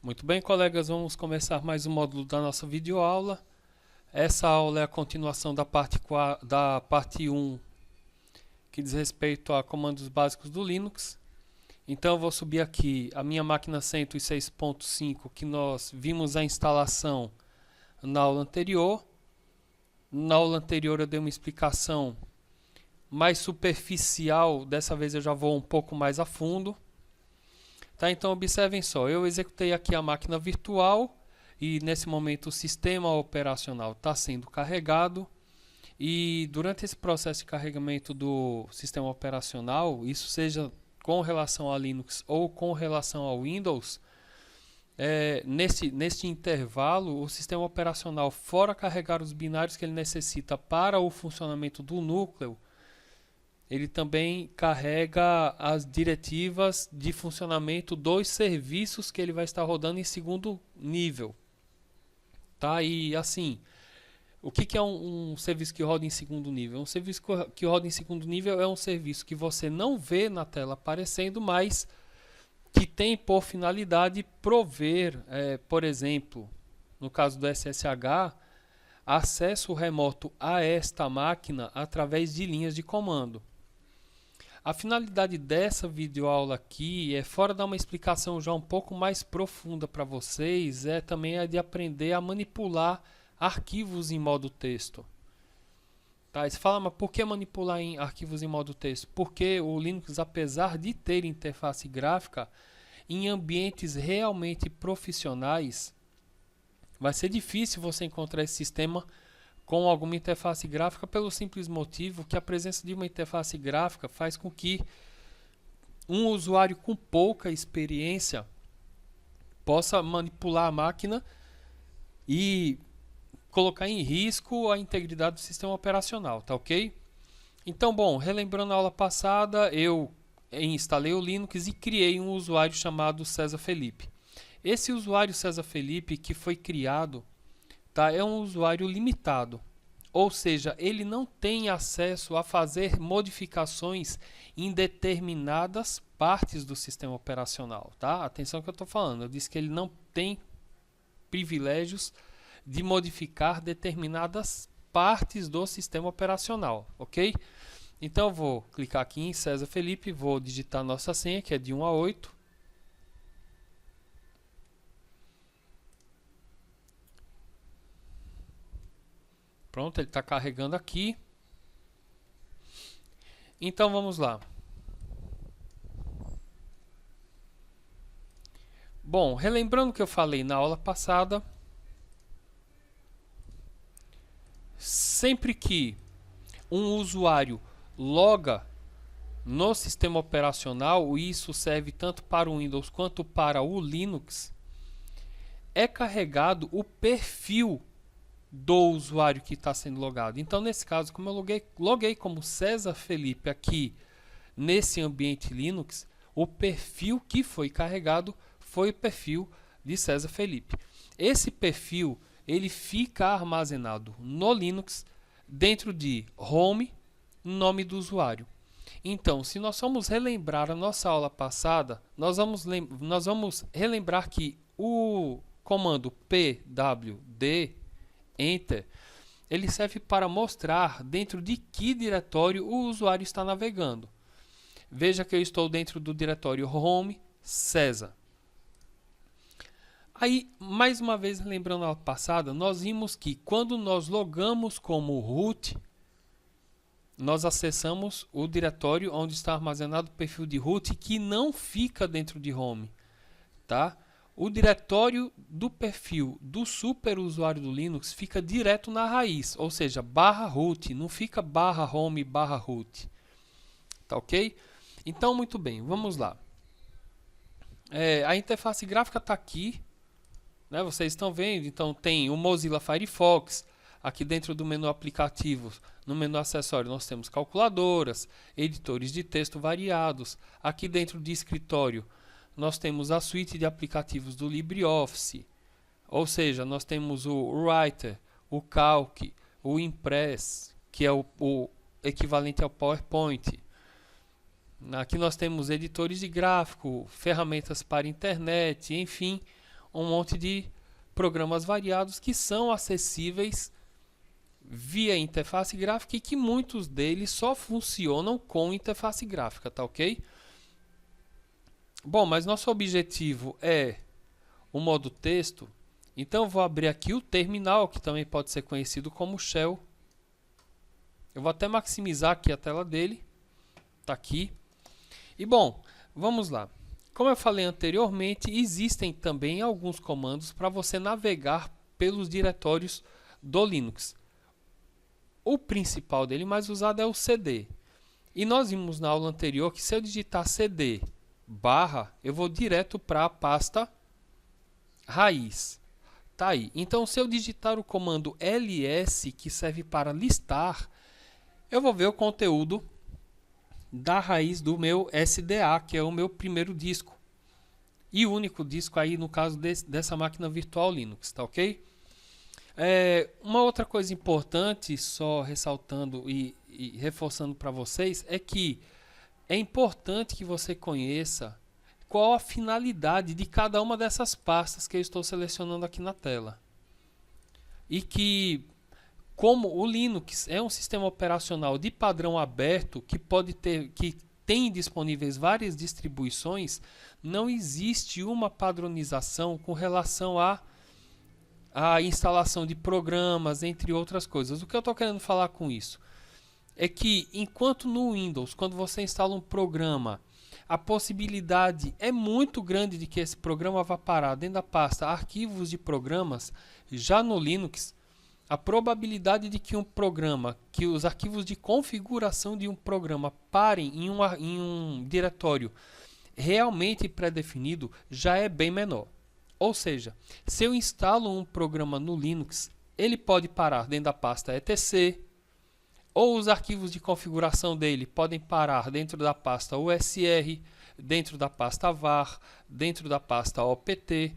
Muito bem, colegas, vamos começar mais um módulo da nossa videoaula. Essa aula é a continuação da parte 1, que diz respeito a comandos básicos do Linux. Então eu vou subir aqui a minha máquina 106.5, que nós vimos a instalação na aula anterior. Na aula anterior eu dei uma explicação mais superficial, dessa vez eu já vou um pouco mais a fundo. Tá, então observem só, eu executei aqui a máquina virtual e nesse momento o sistema operacional está sendo carregado, e durante esse processo de carregamento do sistema operacional, isso seja com relação a Linux ou com relação ao Windows, neste intervalo o sistema operacional, fora carregar os binários que ele necessita para o funcionamento do núcleo, ele também carrega as diretivas de funcionamento dos serviços que ele vai estar rodando em segundo nível. Tá? E assim, o que é um serviço que roda em segundo nível? Um serviço que roda em segundo nível é um serviço que você não vê na tela aparecendo, mas que tem por finalidade prover, por exemplo, no caso do SSH, acesso remoto a esta máquina através de linhas de comando. A finalidade dessa videoaula aqui fora dar uma explicação já um pouco mais profunda para vocês, também a de aprender a manipular arquivos em modo texto. Tá? Você fala, mas por que manipular em arquivos em modo texto? Porque o Linux, apesar de ter interface gráfica, em ambientes realmente profissionais, vai ser difícil você encontrar esse sistema com alguma interface gráfica, pelo simples motivo que a presença de uma interface gráfica faz com que um usuário com pouca experiência possa manipular a máquina e colocar em risco a integridade do sistema operacional, tá ok? Então, bom, relembrando a aula passada, eu instalei o Linux e criei um usuário chamado César Felipe. Esse usuário César Felipe que foi criado, tá, é um usuário limitado, ou seja, ele não tem acesso a fazer modificações em determinadas partes do sistema operacional. Tá? Atenção que eu estou falando, eu disse que ele não tem privilégios de modificar determinadas partes do sistema operacional, ok? Então eu vou clicar aqui em César Felipe, vou digitar nossa senha, que é de 1 a 8. Pronto, ele está carregando aqui. Então vamos lá. Bom, relembrando o que eu falei na aula passada, sempre que um usuário loga no sistema operacional, e isso serve tanto para o Windows quanto para o Linux, é carregado o perfil do usuário que está sendo logado. Então, nesse caso, como eu loguei como César Felipe aqui nesse ambiente Linux, o perfil que foi carregado foi o perfil de César Felipe. Esse perfil ele fica armazenado no Linux dentro de home, nome do usuário. Então, se nós vamos relembrar a nossa aula passada, nós vamos relembrar que o comando pwd Enter, ele serve para mostrar dentro de que diretório o usuário está navegando. Veja que eu estou dentro do diretório Home César. Aí, mais uma vez, lembrando a aula passada, nós vimos que quando nós logamos como root, nós acessamos o diretório onde está armazenado o perfil de root, que não fica dentro de Home, tá? O diretório do perfil do superusuário do Linux fica direto na raiz, ou seja, /root, não fica /home /root. Tá ok? Então, muito bem, vamos lá. A interface gráfica está aqui, né? Vocês estão vendo, então tem o Mozilla Firefox, aqui dentro do menu aplicativos, no menu acessório nós temos calculadoras, editores de texto variados, aqui dentro de escritório nós temos a suíte de aplicativos do LibreOffice, ou seja, nós temos o Writer, o Calc, o Impress, que é o equivalente ao PowerPoint. Aqui nós temos editores de gráfico, ferramentas para internet, enfim, um monte de programas variados que são acessíveis via interface gráfica e que muitos deles só funcionam com interface gráfica, tá ok? Bom, mas nosso objetivo é o modo texto, então eu vou abrir aqui o terminal, que também pode ser conhecido como shell. Eu vou até maximizar aqui a tela dele, tá aqui. E bom, vamos lá. Como eu falei anteriormente, existem também alguns comandos para você navegar pelos diretórios do Linux. O principal dele, mais usado, é o cd. E nós vimos na aula anterior que se eu digitar cd barra, eu vou direto para a pasta raiz. Tá aí. Então, se eu digitar o comando ls, que serve para listar, eu vou ver o conteúdo da raiz do meu SDA, que é o meu primeiro disco. E o único disco aí, no caso dessa máquina virtual Linux, tá ok? Uma outra coisa importante, só ressaltando e reforçando para vocês, é que é importante que você conheça qual a finalidade de cada uma dessas pastas que eu estou selecionando aqui na tela. E que, como o Linux é um sistema operacional de padrão aberto que tem disponíveis várias distribuições, não existe uma padronização com relação a instalação de programas, entre outras coisas. O que eu estou querendo falar com isso é que, enquanto no Windows, quando você instala um programa, a possibilidade é muito grande de que esse programa vá parar dentro da pasta arquivos de programas, já no Linux, a probabilidade de que que os arquivos de configuração de um programa parem em um diretório realmente pré-definido já é bem menor. Ou seja, se eu instalo um programa no Linux, ele pode parar dentro da pasta etc, ou os arquivos de configuração dele podem parar dentro da pasta usr, dentro da pasta var, dentro da pasta opt.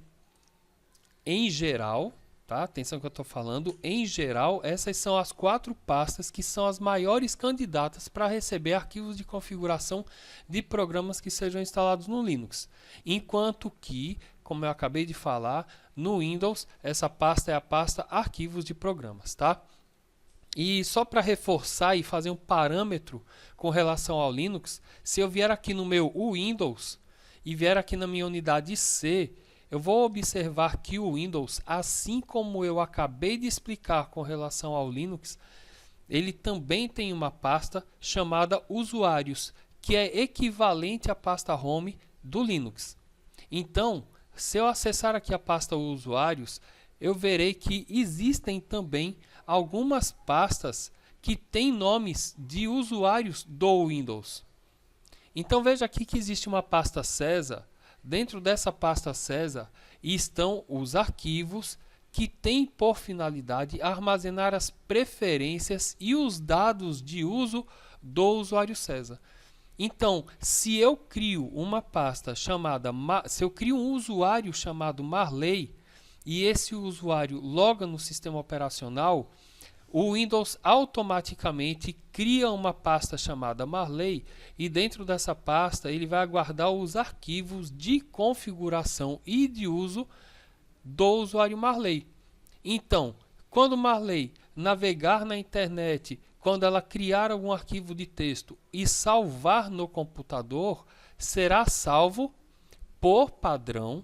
Em geral, tá? Atenção que eu estou falando, em geral, essas são as 4 pastas que são as maiores candidatas para receber arquivos de configuração de programas que sejam instalados no Linux. Enquanto que, como eu acabei de falar, no Windows, essa pasta é a pasta arquivos de programas, tá? E só para reforçar e fazer um parâmetro com relação ao Linux, se eu vier aqui no meu Windows e vier aqui na minha unidade C, eu vou observar que o Windows, assim como eu acabei de explicar com relação ao Linux, ele também tem uma pasta chamada usuários, que é equivalente à pasta home do Linux. Então, se eu acessar aqui a pasta usuários, eu verei que existem também algumas pastas que têm nomes de usuários do Windows. Então veja aqui que existe uma pasta César. Dentro dessa pasta César estão os arquivos que têm por finalidade armazenar as preferências e os dados de uso do usuário César. Então, se eu crio uma pasta chamada, se eu crio um usuário chamado Marley e esse usuário loga no sistema operacional, o Windows automaticamente cria uma pasta chamada Marley e dentro dessa pasta ele vai guardar os arquivos de configuração e de uso do usuário Marley. Então, quando Marley navegar na internet, quando ela criar algum arquivo de texto e salvar no computador, será salvo por padrão,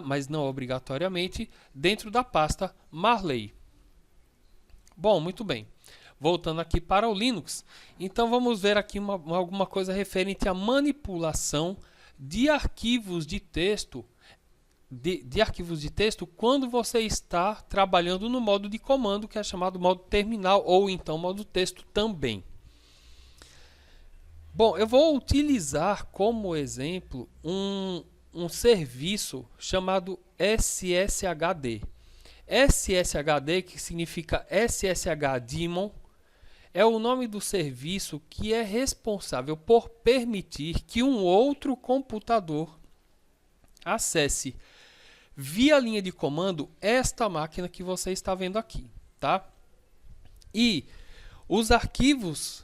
mas não obrigatoriamente, dentro da pasta Marley. Bom, muito bem. Voltando aqui para o Linux, então vamos ver aqui alguma coisa referente à manipulação de arquivos de texto, de arquivos de texto quando você está trabalhando no modo de comando, que é chamado modo terminal, ou então modo texto também. Bom, eu vou utilizar como exemplo um serviço chamado SSHD. SSHD, que significa SSH Daemon, é o nome do serviço que é responsável por permitir que um outro computador acesse via linha de comando esta máquina que você está vendo aqui, tá? E os arquivos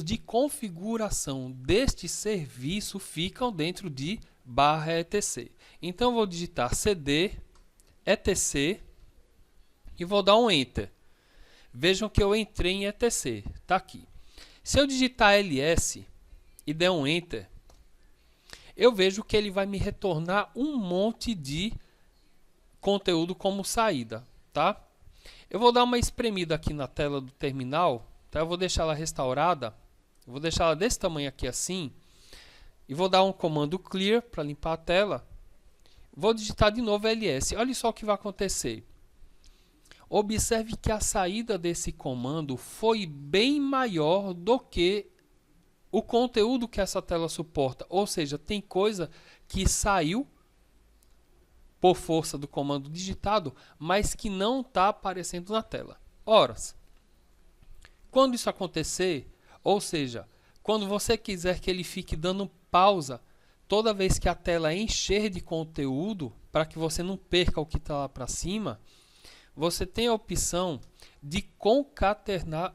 de configuração deste serviço ficam dentro de etc. Então eu vou digitar cd etc e vou dar um enter. Vejam que eu entrei em etc, está aqui. Se eu digitar ls e der um enter, eu vejo que ele vai me retornar um monte de conteúdo como saída, tá? Eu vou dar uma espremida aqui na tela do terminal, tá? Eu vou deixar ela restaurada, eu vou deixar ela desse tamanho aqui assim, e vou dar um comando clear para limpar a tela. Vou digitar de novo ls. Olha só o que vai acontecer. Observe que a saída desse comando foi bem maior do que o conteúdo que essa tela suporta. Ou seja, tem coisa que saiu por força do comando digitado, mas que não está aparecendo na tela. Ora, quando isso acontecer, ou seja, quando você quiser que ele fique dando pausa toda vez que a tela encher de conteúdo, para que você não perca o que está lá para cima, você tem a opção de concatenar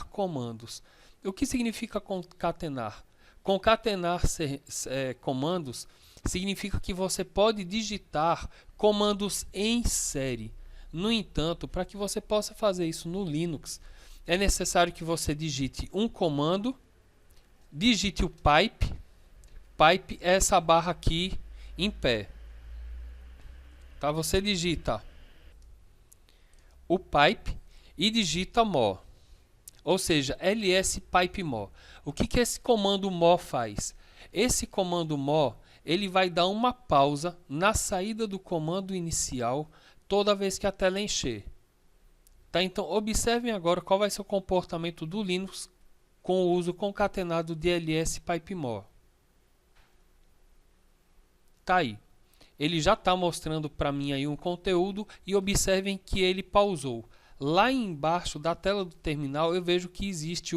comandos. O que significa concatenar? Concatenar comandos significa que você pode digitar comandos em série. No entanto, para que você possa fazer isso no Linux, é necessário que você digite um comando, digite o pipe. Pipe é essa barra aqui em pé. Tá? Você digita o pipe e digita mo. Ou seja, ls pipe mo. O que esse comando mo faz? Esse comando mo, ele vai dar uma pausa na saída do comando inicial toda vez que a tela encher. Tá? Então, observem agora qual vai ser o comportamento do Linux com o uso concatenado de ls pipe mo. Tá aí. Ele já está mostrando para mim aí um conteúdo e observem que ele pausou. Lá embaixo da tela do terminal eu vejo que existe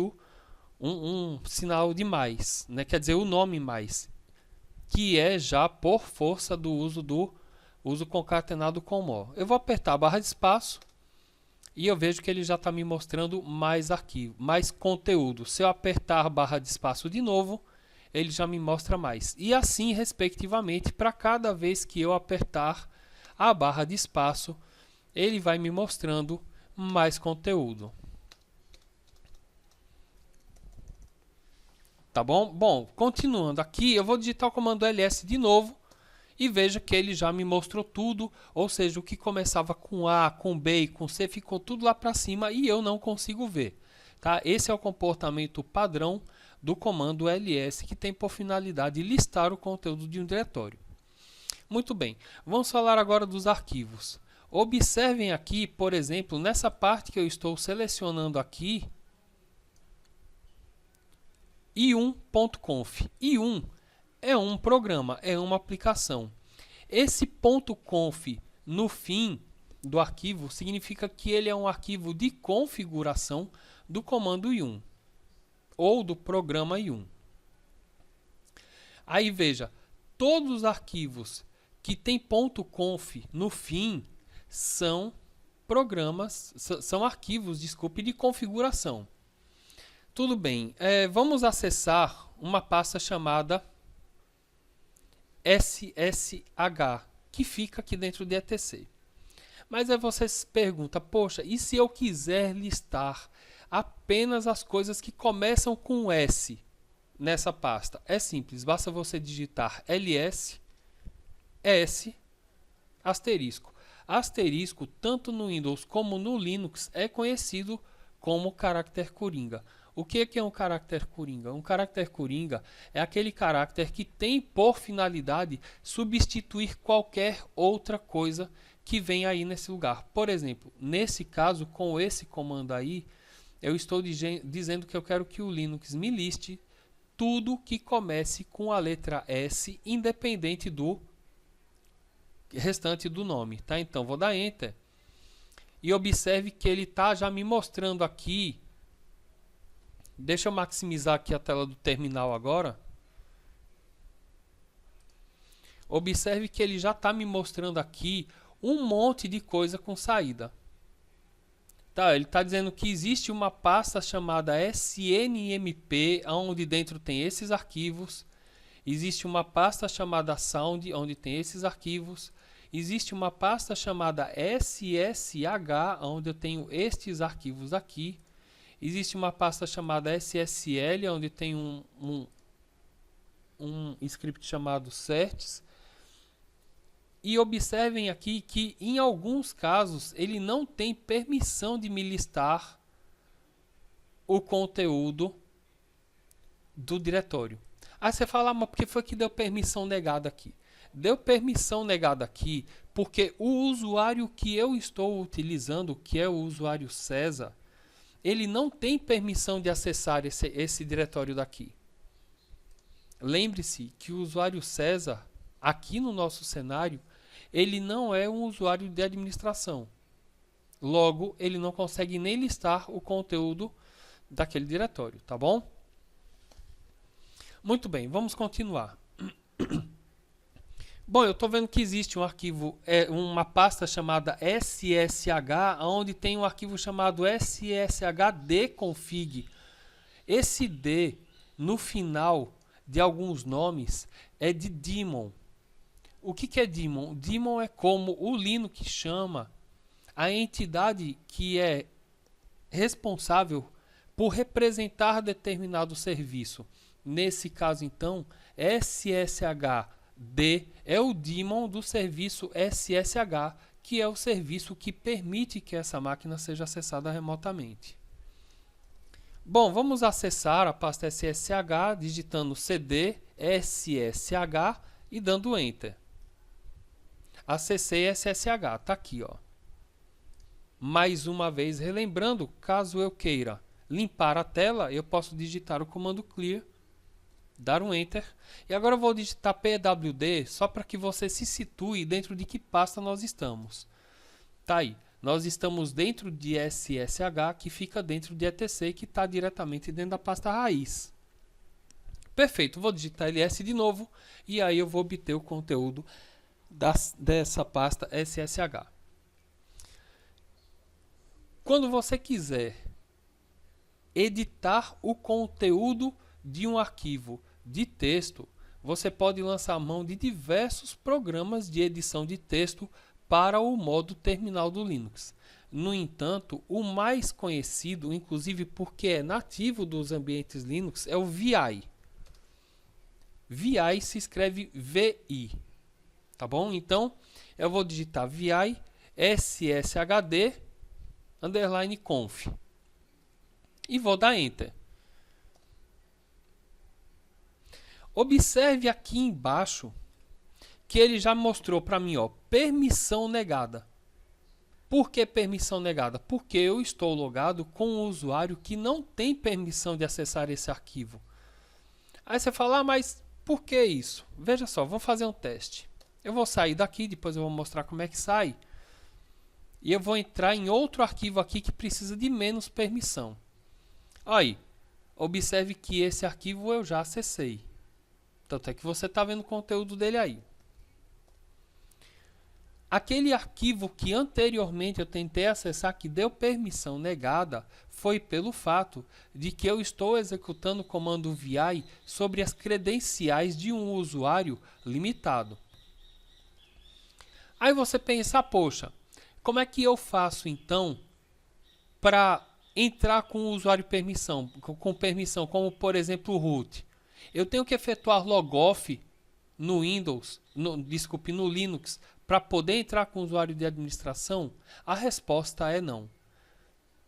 um sinal de mais, né? Quer dizer, o nome mais, que é já por força do uso concatenado com mo. Eu vou apertar a barra de espaço e eu vejo que ele já está me mostrando mais arquivo, mais conteúdo. Se eu apertar a barra de espaço de novo, ele já me mostra mais. E assim, respectivamente, para cada vez que eu apertar a barra de espaço, ele vai me mostrando mais conteúdo. Tá bom? Bom, continuando aqui, eu vou digitar o comando ls de novo e veja que ele já me mostrou tudo, ou seja, o que começava com A, com B e com C ficou tudo lá para cima e eu não consigo ver. Tá? Esse é o comportamento padrão do comando ls, que tem por finalidade listar o conteúdo de um diretório. Muito bem, vamos falar agora dos arquivos. Observem aqui, por exemplo, nessa parte que eu estou selecionando aqui, i1.conf. i1 é um programa, é uma aplicação. Esse .conf no fim do arquivo significa que ele é um arquivo de configuração do comando i1 ou do programa i1. Aí veja, todos os arquivos que tem .conf no fim são programas, são arquivos, desculpe, de configuração. Tudo bem, vamos acessar uma pasta chamada ssh, que fica aqui dentro de etc. Mas aí você se pergunta, poxa, e se eu quiser listar apenas as coisas que começam com S nessa pasta? É simples, basta você digitar ls, s, asterisco. Asterisco, tanto no Windows como no Linux, é conhecido como caractere coringa. O que é um caractere coringa? Um caractere coringa é aquele caractere que tem por finalidade substituir qualquer outra coisa que vem aí nesse lugar. Por exemplo, nesse caso, com esse comando aí, eu estou dizendo que eu quero que o Linux me liste tudo que comece com a letra S, independente do restante do nome. Tá? Então, vou dar Enter. E observe que ele está já me mostrando aqui. Deixa eu maximizar aqui a tela do terminal agora. Observe que ele já está me mostrando aqui um monte de coisa com saída. Tá, ele está dizendo que existe uma pasta chamada snmp, onde dentro tem esses arquivos. Existe uma pasta chamada sound, onde tem esses arquivos. Existe uma pasta chamada SSH, onde eu tenho estes arquivos aqui. Existe uma pasta chamada SSL, onde tem um script chamado certs. E observem aqui que, em alguns casos, ele não tem permissão de me listar o conteúdo do diretório. Aí você fala, mas por que foi que deu permissão negada aqui? Deu permissão negada aqui porque o usuário que eu estou utilizando, que é o usuário César, ele não tem permissão de acessar esse diretório daqui. Lembre-se que o usuário César, aqui no nosso cenário, ele não é um usuário de administração. Logo, ele não consegue nem listar o conteúdo daquele diretório, tá bom? Muito bem, vamos continuar. Bom, eu estou vendo que existe um arquivo, uma pasta chamada SSH, onde tem um arquivo chamado sshd-config. Esse D, no final de alguns nomes, é de daemon. O que é daemon? Daemon é como o Linux chama a entidade que é responsável por representar determinado serviço. Nesse caso, então, SSHD é o daemon do serviço SSH, que é o serviço que permite que essa máquina seja acessada remotamente. Bom, vamos acessar a pasta SSH digitando cd SSH e dando Enter. Acessei SSH, está aqui, ó. Mais uma vez, relembrando, caso eu queira limpar a tela, eu posso digitar o comando clear, dar um Enter. E agora eu vou digitar pwd só para que você se situe dentro de que pasta nós estamos. Tá aí. Nós estamos dentro de SSH, que fica dentro de etc, que está diretamente dentro da pasta raiz. Perfeito. Vou digitar ls de novo e aí eu vou obter o conteúdo dessa pasta SSH. Quando você quiser editar o conteúdo de um arquivo de texto, você pode lançar mão de diversos programas de edição de texto para o modo terminal do Linux. No entanto, o mais conhecido, inclusive porque é nativo dos ambientes Linux, é o VI. VI se escreve VI. Tá bom? Então, eu vou digitar VI sshd_conf e vou dar Enter. Observe aqui embaixo que ele já mostrou para mim, ó, permissão negada. Por que permissão negada? Porque eu estou logado com um usuário que não tem permissão de acessar esse arquivo. Aí você fala, mas por que isso? Veja só, vamos fazer um teste. Eu vou sair daqui, depois eu vou mostrar como é que sai. E eu vou entrar em outro arquivo aqui que precisa de menos permissão. Aí, observe que esse arquivo eu já acessei. Tanto é que você está vendo o conteúdo dele aí. Aquele arquivo que anteriormente eu tentei acessar, que deu permissão negada, foi pelo fato de que eu estou executando o comando VI sobre as credenciais de um usuário limitado. Aí você pensa, poxa, como é que eu faço então para entrar com o usuário com permissão, como por exemplo o root? Eu tenho que efetuar logoff no Windows, no Linux, para poder entrar com o usuário de administração? A resposta é não.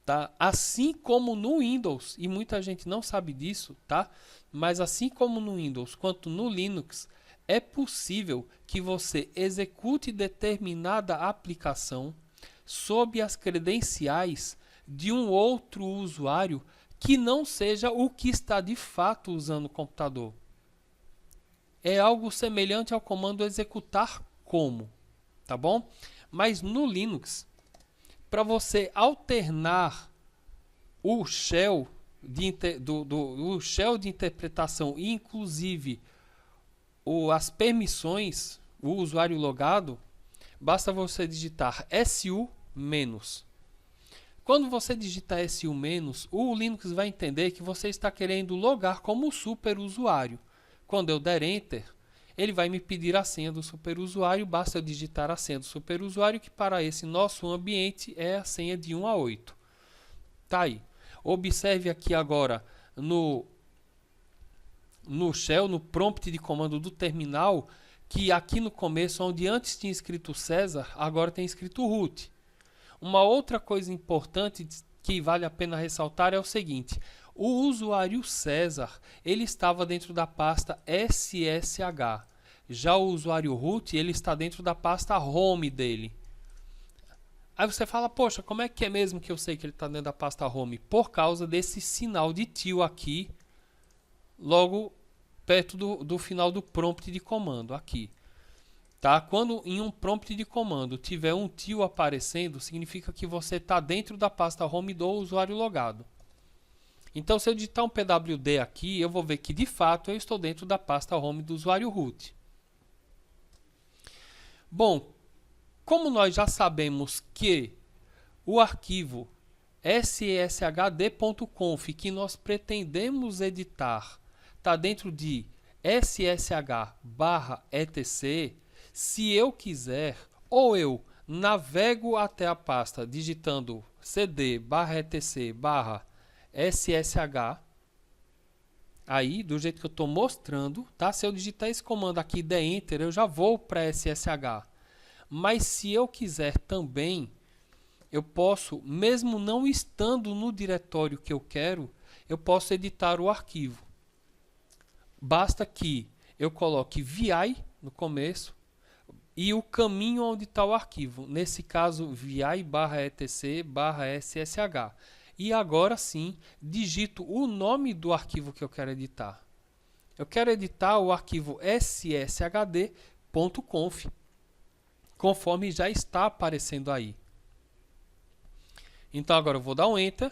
Tá? Assim como no Windows, e muita gente não sabe disso, tá? Mas assim como no Windows quanto no Linux, é possível que você execute determinada aplicação sob as credenciais de um outro usuário que não seja o que está de fato usando o computador. É algo semelhante ao comando executar como, tá bom? Mas no Linux, para você alternar o shell o shell de interpretação e inclusive as permissões, o usuário logado, basta você digitar su-. Quando você digitar su-, o Linux vai entender que você está querendo logar como superusuário. Quando eu der Enter, ele vai me pedir a senha do superusuário, basta eu digitar a senha do superusuário, que para esse nosso ambiente é a senha de 1 a 8. Tá aí. Observe aqui agora no shell, no prompt de comando do terminal, que aqui no começo, onde antes tinha escrito César, agora tem escrito root. Uma outra coisa importante que vale a pena ressaltar é o seguinte: o usuário César, ele estava dentro da pasta SSH. Já o usuário root, ele está dentro da pasta home dele. Aí você fala, poxa, como é que é mesmo que eu sei que ele está dentro da pasta home? Por causa desse sinal de tio aqui, logo perto do final do prompt de comando, aqui. Tá? Quando em um prompt de comando tiver um tio aparecendo, significa que você está dentro da pasta home do usuário logado. Então, se eu digitar um pwd aqui, eu vou ver que de fato eu estou dentro da pasta home do usuário root. Bom, como nós já sabemos que o arquivo sshd.conf que nós pretendemos editar está dentro de ssh/etc, se eu quiser, ou eu navego até a pasta digitando cd/etc/ssh, aí do jeito que eu estou mostrando, tá? Se eu digitar esse comando aqui e der Enter, eu já vou para ssh. Mas se eu quiser também, eu posso, mesmo não estando no diretório que eu quero, eu posso editar o arquivo. Basta que eu coloque vi no começo e o caminho onde está o arquivo. Nesse caso, vi/etc/ssh. E agora sim, digito o nome do arquivo que eu quero editar. Eu quero editar o arquivo sshd.conf, conforme já está aparecendo aí. Então agora eu vou dar um Enter.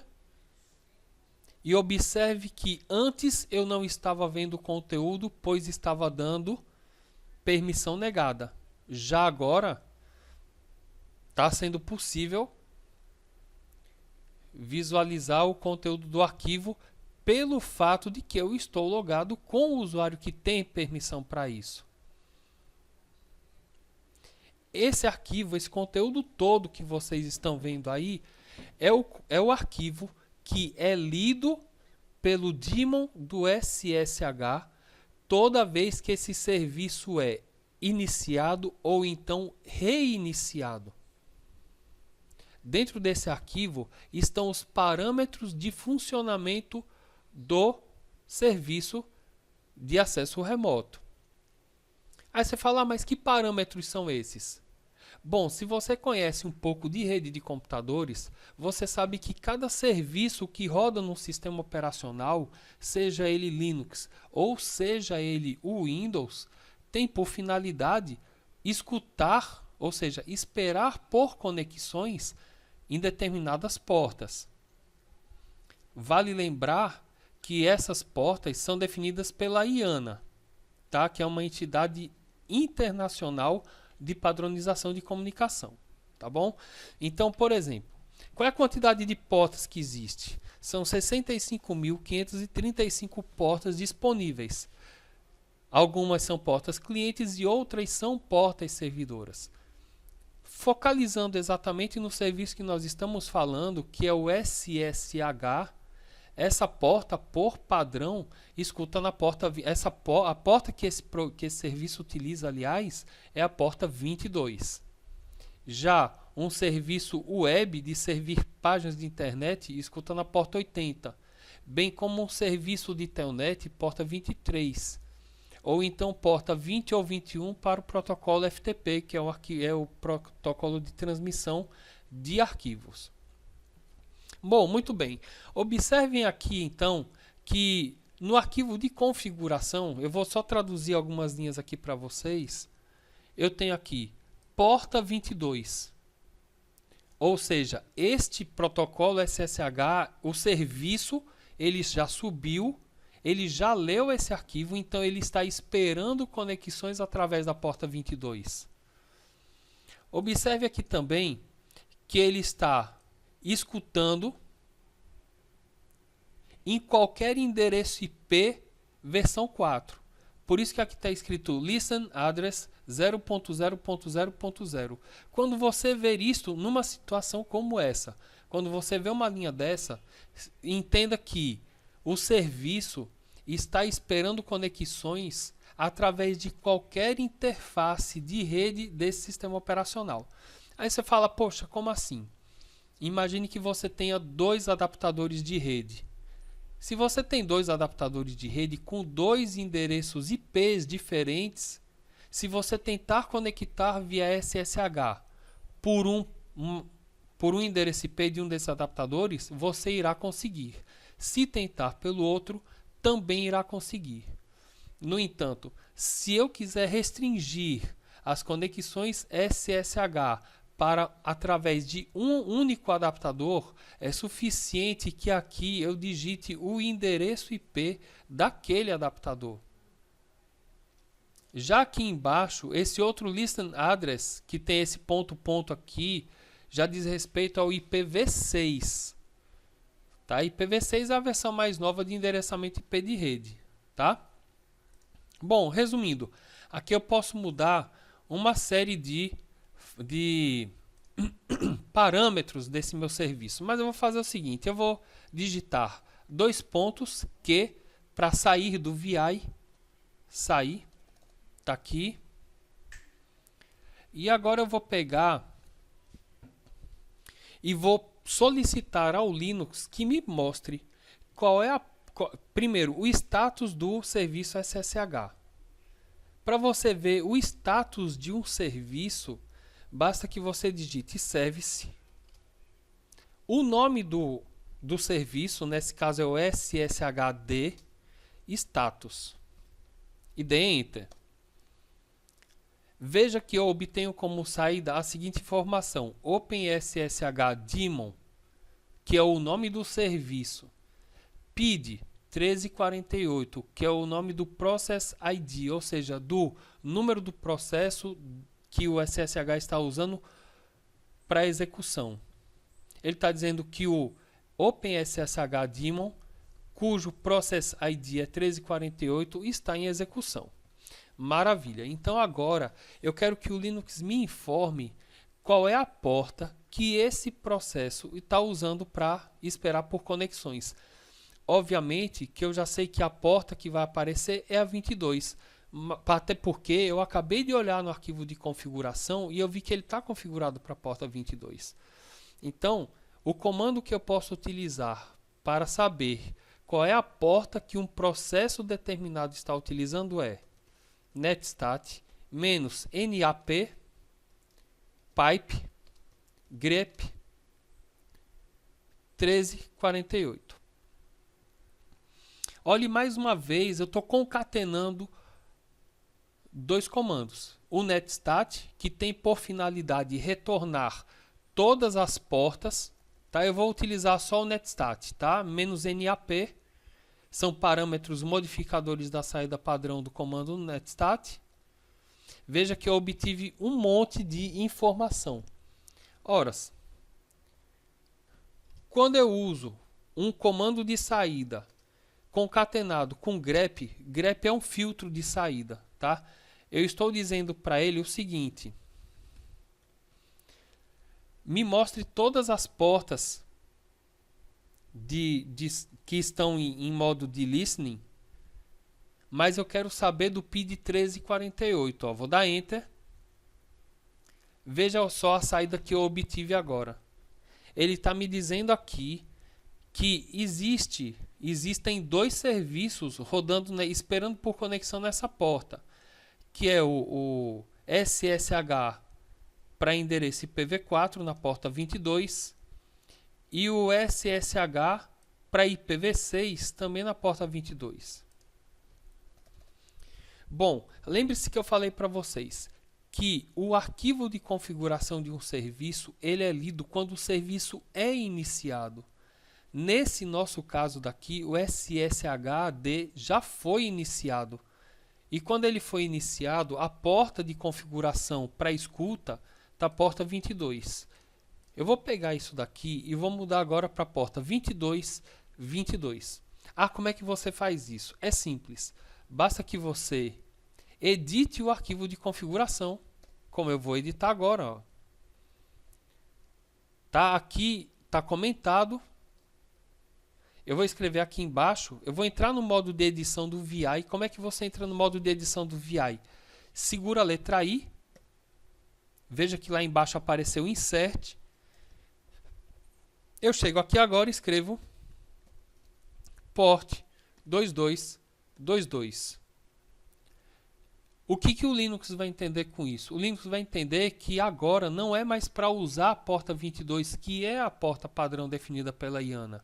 E observe que antes eu não estava vendo o conteúdo, pois estava dando permissão negada. Já agora está sendo possível visualizar o conteúdo do arquivo pelo fato de que eu estou logado com o usuário que tem permissão para isso. Esse arquivo, esse conteúdo todo que vocês estão vendo aí, é o arquivo que é lido pelo daemon do SSH toda vez que esse serviço é iniciado ou então reiniciado. Dentro desse arquivo estão os parâmetros de funcionamento do serviço de acesso remoto. Aí você fala, mas que parâmetros são esses? Bom, se você conhece um pouco de rede de computadores, você sabe que cada serviço que roda no sistema operacional, seja ele Linux ou seja ele o Windows, tem por finalidade escutar, ou seja, esperar por conexões em determinadas portas. Vale lembrar que essas portas são definidas pela IANA, tá? Que é uma entidade internacional de padronização de comunicação, tá bom? Então, por exemplo, qual é a quantidade de portas que existe? São 65.535 portas disponíveis. Algumas são portas clientes e outras são portas servidoras. Focalizando exatamente no serviço que nós estamos falando, que é o SSH, essa porta, por padrão, escuta na porta... a porta que esse serviço utiliza, aliás, é a porta 22. Já um serviço web de servir páginas de internet escuta na porta 80, bem como um serviço de telnet, porta 23. Ou então porta 20 ou 21 para o protocolo FTP, que é o protocolo de transmissão de arquivos. Bom, muito bem. Observem aqui, então, que no arquivo de configuração, eu vou só traduzir algumas linhas aqui para vocês. Eu tenho aqui porta 22. Ou seja, este protocolo SSH, o serviço, ele já subiu, ele já leu esse arquivo, então ele está esperando conexões através da porta 22. Observe aqui também que ele está escutando em qualquer endereço IP versão 4. Por isso que aqui está escrito Listen Address 0.0.0.0. Quando você ver isto numa situação como essa, quando você vê uma linha dessa, entenda que o serviço está esperando conexões através de qualquer interface de rede desse sistema operacional. Aí você fala, poxa, como assim? Imagine que você tenha 2 adaptadores de rede. Se você tem 2 adaptadores de rede com 2 endereços IPs diferentes, se você tentar conectar via SSH por um endereço IP de um desses adaptadores, você irá conseguir. Se tentar pelo outro, também irá conseguir. No entanto, se eu quiser restringir as conexões SSH para através de um único adaptador, é suficiente que aqui eu digite o endereço IP daquele adaptador. Já aqui embaixo, esse outro Listen Address, que tem esse ponto aqui, já diz respeito ao IPv6. Tá? IPv6 é a versão mais nova de endereçamento IP de rede. Tá? Bom, resumindo, aqui eu posso mudar uma série de parâmetros desse meu serviço. Mas eu vou fazer o seguinte, eu vou digitar 2 pontos Q para sair do VI, sair, tá aqui. E agora eu vou pegar e vou solicitar ao Linux que me mostre qual é primeiro, o status do serviço SSH. Para você ver o status de um serviço, basta que você digite service, o nome do serviço, nesse caso é o SSHD, status, e dê Enter. Veja que eu obtenho como saída a seguinte informação, OpenSSH daemon, que é o nome do serviço, PID 1348, que é o nome do Process ID, ou seja, do número do processo que o SSH está usando para execução. Ele está dizendo que o OpenSSH daemon, cujo Process ID é 1348, está em execução. Maravilha. Então agora eu quero que o Linux me informe qual é a porta que esse processo está usando para esperar por conexões. Obviamente que eu já sei que a porta que vai aparecer é a 22, até porque eu acabei de olhar no arquivo de configuração e eu vi que ele está configurado para a porta 22. Então, o comando que eu posso utilizar para saber qual é a porta que um processo determinado está utilizando é netstat -nap pipe grep 1348. Olhe mais uma vez, eu estou concatenando 2 comandos. O netstat, que tem por finalidade retornar todas as portas, tá? Eu vou utilizar só o netstat, tá? -nap, são parâmetros modificadores da saída padrão do comando netstat. Veja que eu obtive um monte de informação. Ora, quando eu uso um comando de saída concatenado com grep, grep é um filtro de saída, tá? Eu estou dizendo para ele o seguinte: me mostre todas as portas que estão em modo de listening, mas eu quero saber do PID 1348. Ó, vou dar Enter. Veja só a saída que eu obtive agora. Ele está me dizendo aqui que existem 2 serviços rodando, né, esperando por conexão nessa porta, que é o SSH para endereço IPv4 na porta 22 e o SSH para IPv6 também na porta 22. Bom, lembre-se que eu falei para vocês que o arquivo de configuração de um serviço ele é lido quando o serviço é iniciado. Nesse nosso caso daqui, o SSHD já foi iniciado. E quando ele foi iniciado, a porta de configuração para escuta está a porta 22. Eu vou pegar isso daqui e vou mudar agora para a porta 22, 22. Ah, como é que você faz isso? É simples. basta que você edite o arquivo de configuração, como eu vou editar agora. Ó. Tá aqui, tá comentado. Eu vou escrever aqui embaixo, eu vou entrar no modo de edição do VI. Como é que você entra no modo de edição do VI? Segura a letra I. Veja que lá embaixo apareceu Insert. Eu chego aqui agora e escrevo port 2222. O que o Linux vai entender com isso? O Linux vai entender que agora não é mais para usar a porta 22, que é a porta padrão definida pela IANA.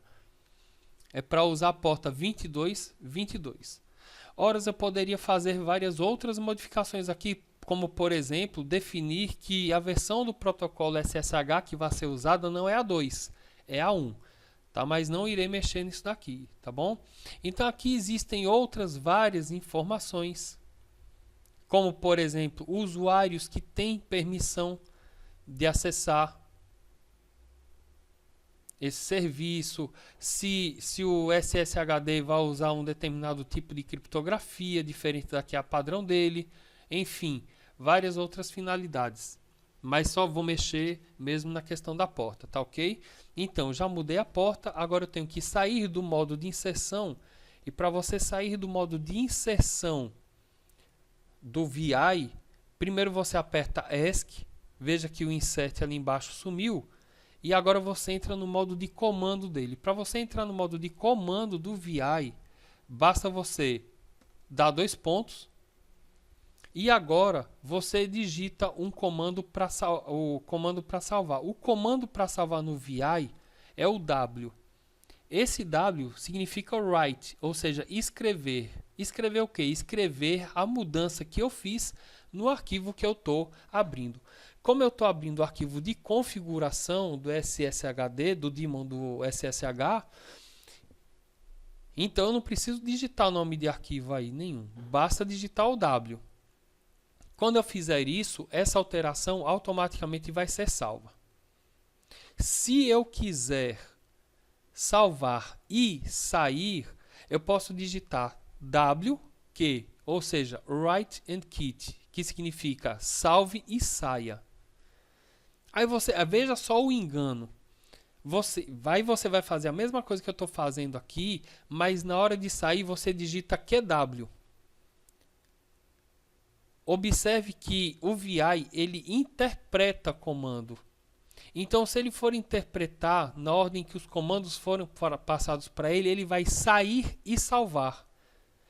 É para usar a porta 2222. Ora, eu poderia fazer várias outras modificações aqui, como, por exemplo, definir que a versão do protocolo SSH que vai ser usada não é a 2, é a 1. Tá? Mas não irei mexer nisso daqui, tá bom? Então, aqui existem outras várias informações, como, por exemplo, usuários que têm permissão de acessar esse serviço, se o SSHD vai usar um determinado tipo de criptografia diferente da que é a padrão dele, enfim, várias outras finalidades. Mas só vou mexer mesmo na questão da porta, tá ok? Então, já mudei a porta, agora eu tenho que sair do modo de inserção, e para você sair do modo de inserção do VI, primeiro você aperta ESC, veja que o insert ali embaixo sumiu, e agora você entra no modo de comando dele. Para você entrar no modo de comando do VI, basta você dar 2 pontos e agora você digita um comando para salvar. O comando para salvar no VI é o W. Esse W significa write, ou seja, escrever. Escrever o quê? Escrever a mudança que eu fiz no arquivo que eu estou abrindo. Como eu estou abrindo o arquivo de configuração do SSHD, do daemon do SSH, então eu não preciso digitar o nome de arquivo aí nenhum. Basta digitar o W. Quando eu fizer isso, essa alteração automaticamente vai ser salva. Se eu quiser salvar e sair, eu posso digitar WQ, ou seja, write and quit, que significa salve e saia. Aí você, veja só o engano. Você vai fazer a mesma coisa que eu estou fazendo aqui, mas na hora de sair você digita QW. Observe que o VI ele interpreta comando. Então, se ele for interpretar na ordem que os comandos foram passados para ele, ele vai sair e salvar.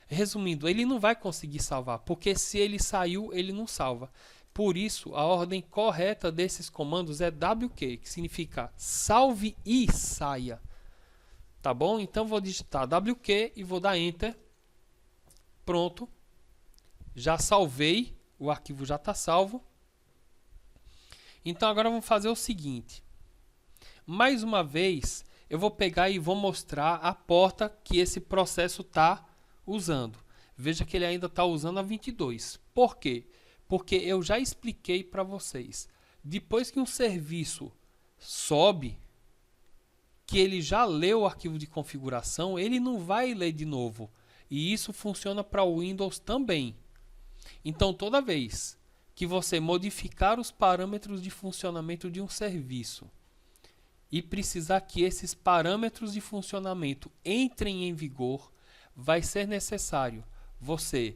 Resumindo, ele não vai conseguir salvar, porque se ele saiu, ele não salva. Por isso, a ordem correta desses comandos é WQ, que significa salve e saia. Tá bom? Então, vou digitar WQ e vou dar Enter. Pronto. Já salvei. O arquivo já está salvo. Então, agora vamos fazer o seguinte. Mais uma vez, eu vou pegar e vou mostrar a porta que esse processo está usando. Veja que ele ainda está usando a 22. Por quê? Porque eu já expliquei para vocês. Depois que um serviço sobe, que ele já leu o arquivo de configuração, ele não vai ler de novo. E isso funciona para o Windows também. Então, toda vez que você modificar os parâmetros de funcionamento de um serviço e precisar que esses parâmetros de funcionamento entrem em vigor, vai ser necessário você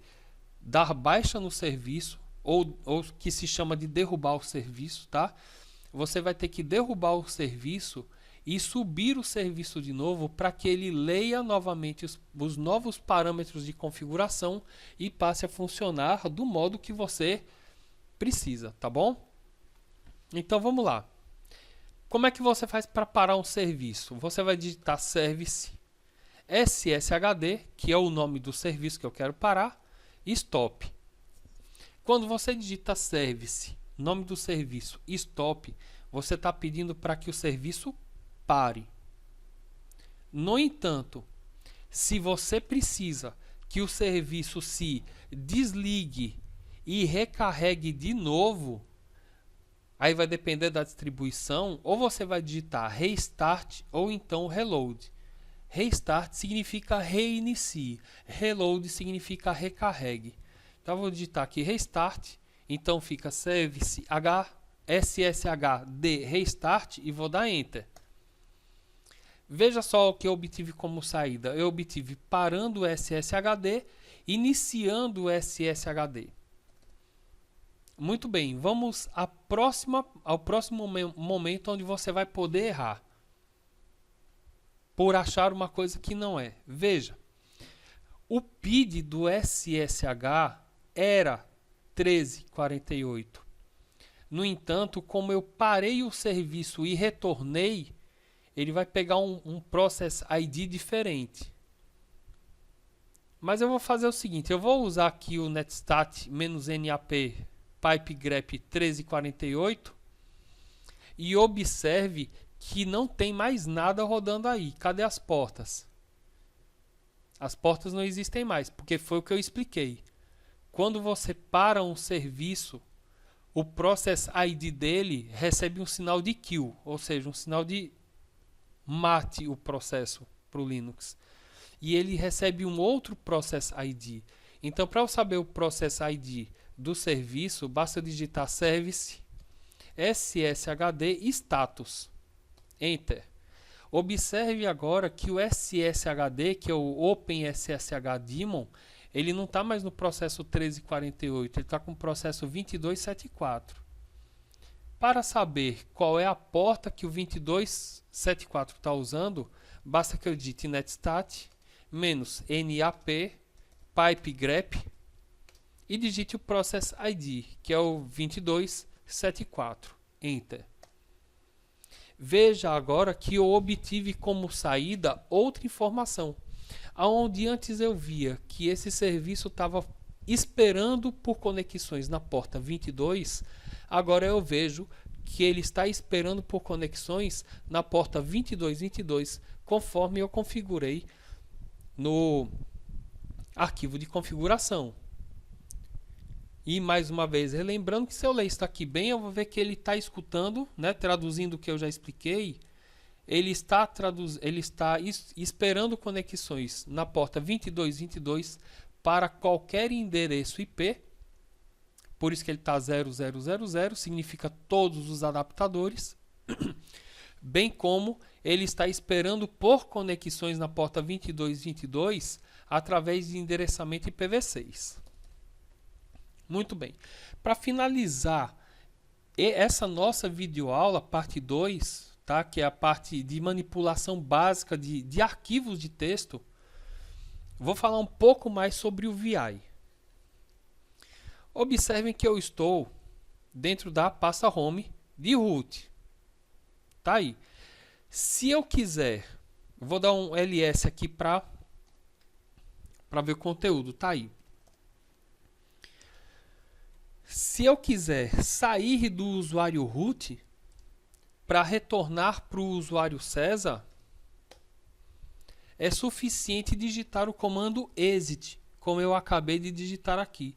dar baixa no serviço, ou que se chama de derrubar o serviço, tá? Você vai ter que derrubar o serviço e subir o serviço de novo para que ele leia novamente os novos parâmetros de configuração e passe a funcionar do modo que você precisa, tá bom? Então vamos lá. Como é que você faz para parar um serviço? Você vai digitar service SSHD, que é o nome do serviço que eu quero parar, e stop. Quando você digita service, nome do serviço, stop, você está pedindo para que o serviço pare. No entanto, se você precisa que o serviço se desligue e recarregue de novo, aí vai depender da distribuição, ou você vai digitar restart ou então reload. Restart significa reinicie. Reload significa recarregue. Então eu vou digitar aqui restart. Então fica service h sshd restart e vou dar enter. Veja só o que eu obtive como saída. Eu obtive parando o SSHD, iniciando o SSHD. Muito bem, vamos ao próximo momento onde você vai poder errar por achar uma coisa que não é. Veja, o PID do SSH era 1348. No entanto, como eu parei o serviço e retornei, ele vai pegar um Process ID diferente. Mas eu vou fazer o seguinte, eu vou usar aqui o netstat-nap pipegrep 1348 e observe que não tem mais nada rodando aí. Cadê as portas? As portas não existem mais, porque foi o que eu expliquei. Quando você para um serviço, o Process ID dele recebe um sinal de kill, ou seja, um sinal de mate o processo para o Linux. E ele recebe um outro Process ID. Então, para eu saber o Process ID do serviço, basta digitar service sshd status. Enter. Observe agora que o SSHD, que é o OpenSSH Daemon, ele não está mais no processo 1348, ele está com o processo 2274. Para saber qual é a porta que o 2274 está usando, basta que eu digite netstat -nap pipegrep e digite o Process ID, que é o 2274. Enter. Veja agora que eu obtive como saída outra informação. Aonde antes eu via que esse serviço estava esperando por conexões na porta 22, agora eu vejo que ele está esperando por conexões na porta 2222, conforme eu configurei no arquivo de configuração. E mais uma vez, relembrando que se eu ler isso aqui bem, eu vou ver que ele está escutando, né, traduzindo o que eu já expliquei. Ele está esperando conexões na porta 2222 para qualquer endereço IP. Por isso que ele está 0000, significa todos os adaptadores. Bem como ele está esperando por conexões na porta 2222 através de endereçamento IPv6. Muito bem. Para finalizar essa nossa videoaula, parte 2, tá? Que é a parte de manipulação básica de arquivos de texto, vou falar um pouco mais sobre o VI. Observem que eu estou dentro da pasta home de root. Tá aí. Se eu quiser, vou dar um ls aqui para ver o conteúdo. Tá aí. Se eu quiser sair do usuário root para retornar para o usuário César, é suficiente digitar o comando exit, como eu acabei de digitar aqui.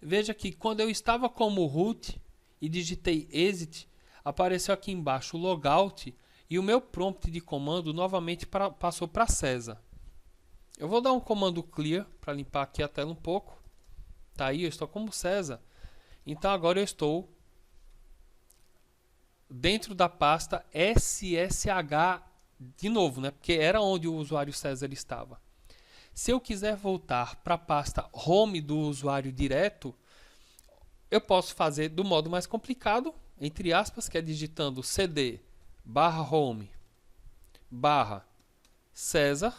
Veja que quando eu estava como root e digitei exit, apareceu aqui embaixo o logout e o meu prompt de comando novamente passou para César. Eu vou dar um comando clear para limpar aqui a tela um pouco. Tá aí, eu estou como César. Então agora eu estou dentro da pasta SSH de novo, né? Porque era onde o usuário César estava. Se eu quiser voltar para a pasta home do usuário direto, eu posso fazer do modo mais complicado, entre aspas, que é digitando cd /home /César,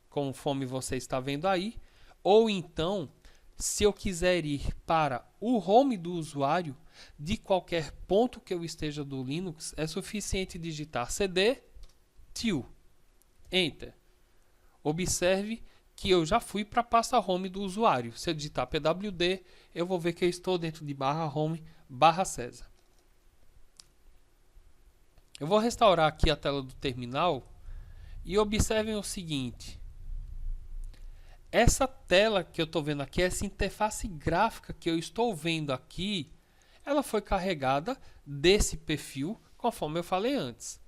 conforme você está vendo aí, ou então, se eu quiser ir para o home do usuário, de qualquer ponto que eu esteja do Linux, é suficiente digitar cd til, enter. Observe que eu já fui para a pasta home do usuário. Se eu digitar pwd, eu vou ver que eu estou dentro de /home /César. Eu vou restaurar aqui a tela do terminal e observem o seguinte. Essa tela que eu estou vendo aqui, essa interface gráfica que eu estou vendo aqui, ela foi carregada desse perfil, conforme eu falei antes.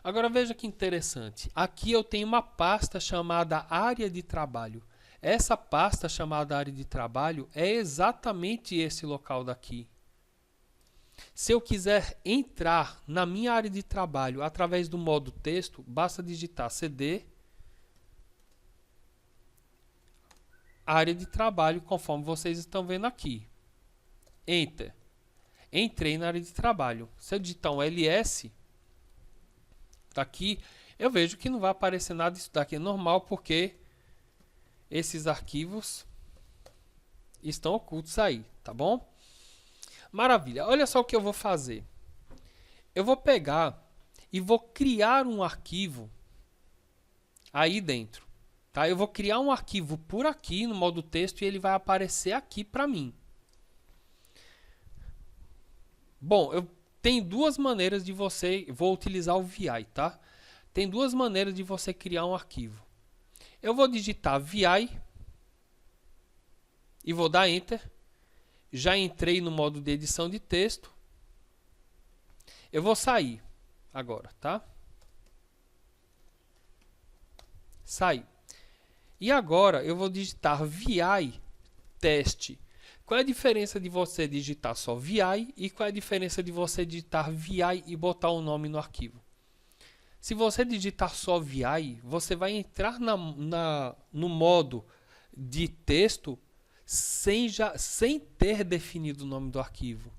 Agora veja que interessante. Aqui eu tenho uma pasta chamada área de trabalho. Essa pasta chamada área de trabalho é exatamente esse local daqui. Se eu quiser entrar na minha área de trabalho através do modo texto, basta digitar cd área de trabalho, conforme vocês estão vendo aqui. Enter. Entrei na área de trabalho. Se eu digitar um ls, daqui, eu vejo que não vai aparecer nada. Isso daqui é normal, porque esses arquivos estão ocultos aí, tá bom? Maravilha. Olha só o que eu vou fazer. Eu vou pegar e vou criar um arquivo aí dentro. Tá? Eu vou criar um arquivo por aqui no modo texto e ele vai aparecer aqui para mim. Bom, eu tenho duas maneiras de você... Vou utilizar o VI, tá? Tem duas maneiras de você criar um arquivo. Eu vou digitar VI e vou dar Enter. Já entrei no modo de edição de texto. Eu vou sair agora, tá? Sair. E agora eu vou digitar VI teste. Qual é a diferença de você digitar só VI e qual é a diferença de você digitar VI e botar o nome no arquivo? Se você digitar só VI, você vai entrar no modo de texto sem ter definido o nome do arquivo.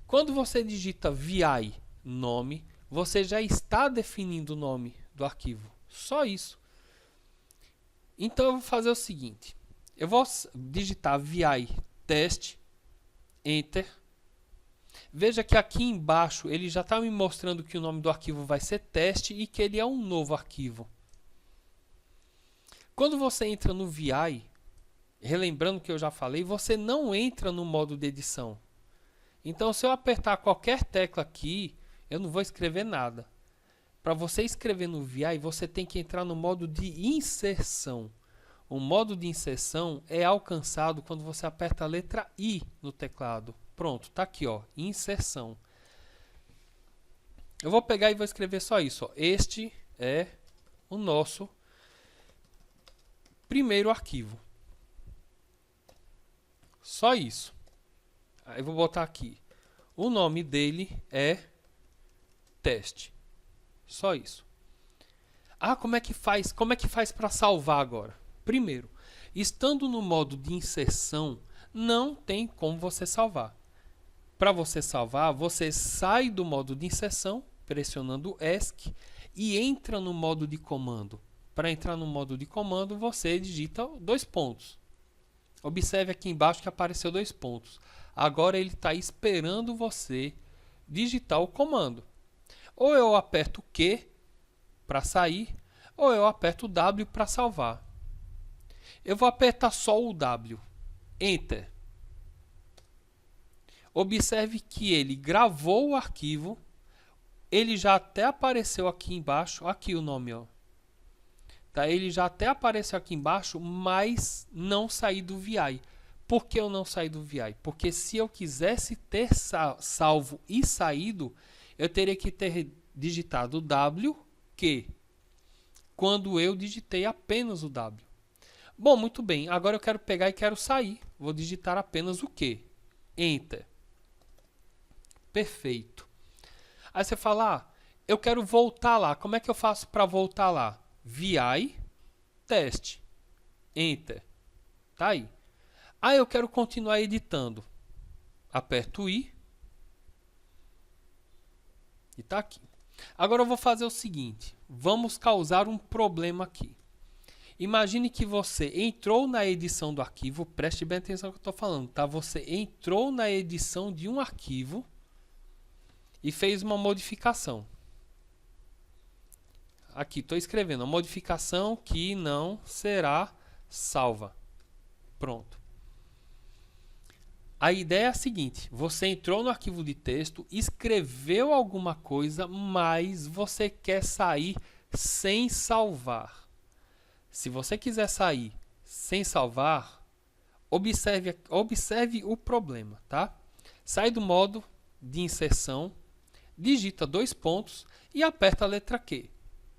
Quando você digita VI nome, você já está definindo o nome do arquivo. Só isso. Então eu vou fazer o seguinte. Eu vou digitar VI teste, Enter. Veja que aqui embaixo ele já está me mostrando que o nome do arquivo vai ser teste e que ele é um novo arquivo. Quando você entra no VI, relembrando que eu já falei, você não entra no modo de edição. Então, se eu apertar qualquer tecla aqui, eu não vou escrever nada. Para você escrever no VI, você tem que entrar no modo de inserção. O modo de inserção é alcançado quando você aperta a letra I no teclado. Pronto, está aqui, ó, inserção. Eu vou pegar e vou escrever só isso. Ó. Este é o nosso primeiro arquivo. Só isso. Aí eu vou botar aqui. O nome dele é teste. Só isso. Ah, como é que faz? Como é que faz para salvar agora? Primeiro, estando no modo de inserção, não tem como você salvar. Para você salvar, você sai do modo de inserção, pressionando ESC, e entra no modo de comando. Para entrar no modo de comando, você digita 2 pontos. Observe aqui embaixo que apareceu 2 pontos. Agora ele está esperando você digitar o comando. Ou eu aperto o Q para sair, ou eu aperto o W para salvar. Eu vou apertar só o W. Enter. Observe que ele gravou o arquivo. Ele já até apareceu aqui embaixo. Aqui o nome, ó. Tá? Ele já até apareceu aqui embaixo, mas não saí do VI. Por que eu não saí do VI? Porque se eu quisesse ter salvo e saído, eu teria que ter digitado o W, que quando eu digitei apenas o W. Bom, muito bem. Agora eu quero pegar e quero sair. Vou digitar apenas o que? Enter. Perfeito. Aí você fala, ah, eu quero voltar lá. Como é que eu faço para voltar lá? VI, teste. Enter. Tá aí. Ah, eu quero continuar editando. Aperto I. E tá aqui. Agora eu vou fazer o seguinte. Vamos causar um problema aqui. Imagine que você entrou na edição do arquivo, preste bem atenção no que eu estou falando, tá? Você entrou na edição de um arquivo e fez uma modificação. Aqui, estou escrevendo, a modificação que não será salva. Pronto. A ideia é a seguinte, você entrou no arquivo de texto, escreveu alguma coisa, mas você quer sair sem salvar. Se você quiser sair sem salvar, observe o problema, tá? Sai do modo de inserção, digita 2 pontos e aperta a letra Q.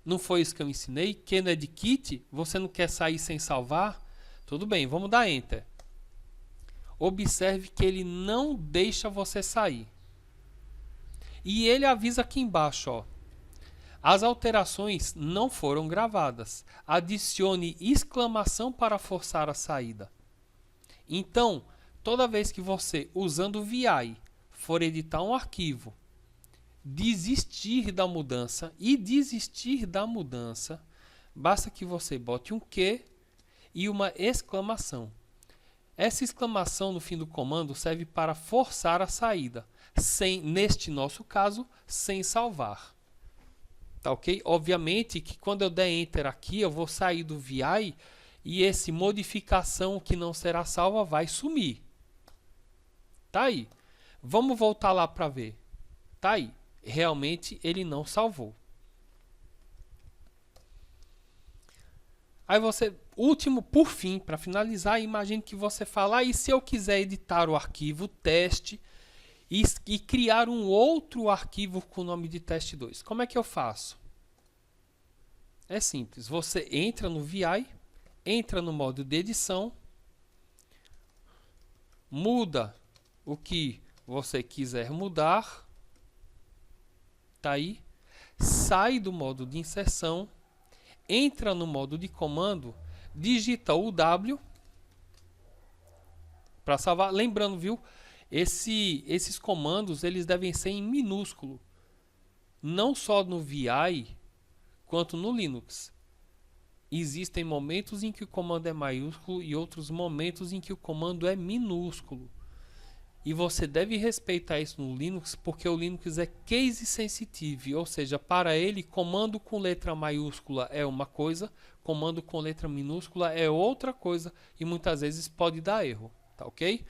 Não foi isso que eu ensinei? Q não é de kit? Você não quer sair sem salvar? Tudo bem, vamos dar Enter. Observe que ele não deixa você sair. E ele avisa aqui embaixo, ó. As alterações não foram gravadas. Adicione exclamação para forçar a saída. Então, toda vez que você, usando o VI, for editar um arquivo, desistir da mudança basta que você bote um Q e uma exclamação. Essa exclamação no fim do comando serve para forçar a saída, neste nosso caso, sem salvar. Tá ok? Obviamente que quando eu der Enter aqui, eu vou sair do VI e esse modificação que não será salva vai sumir. Tá aí. Vamos voltar lá para ver. Tá aí. Realmente ele não salvou. Aí você, último, por fim, para finalizar, imagine que você fala, e se eu quiser editar o arquivo teste e criar um outro arquivo com o nome de teste2, como é que eu faço? É simples, você entra no VI, entra no modo de edição, muda o que você quiser mudar, tá aí, sai do modo de inserção, entra no modo de comando, digita o W para salvar. Lembrando, viu? Esses comandos eles devem ser em minúsculo. Não só no VI, quanto no Linux. Existem momentos em que o comando é maiúsculo e outros momentos em que o comando é minúsculo. E você deve respeitar isso no Linux, porque o Linux é case sensitive, ou seja, para ele, comando com letra maiúscula é uma coisa, comando com letra minúscula é outra coisa, e muitas vezes pode dar erro, tá ok?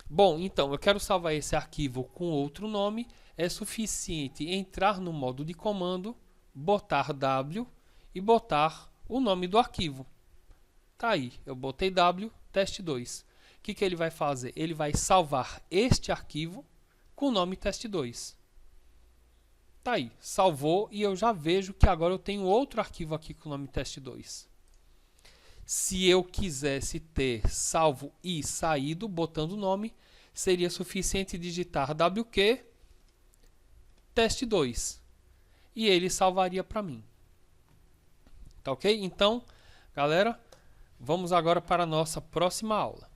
Bom, então, eu quero salvar esse arquivo com outro nome, é suficiente entrar no modo de comando, botar W e botar o nome do arquivo. Tá aí, eu botei W, teste2. O que ele vai fazer? Ele vai salvar este arquivo com o nome teste2. Tá aí, salvou e eu já vejo que agora eu tenho outro arquivo aqui com o nome teste2. Se eu quisesse ter salvo e saído, botando o nome, seria suficiente digitar WQ teste2 e ele salvaria para mim. Tá ok? Então, galera, vamos agora para a nossa próxima aula.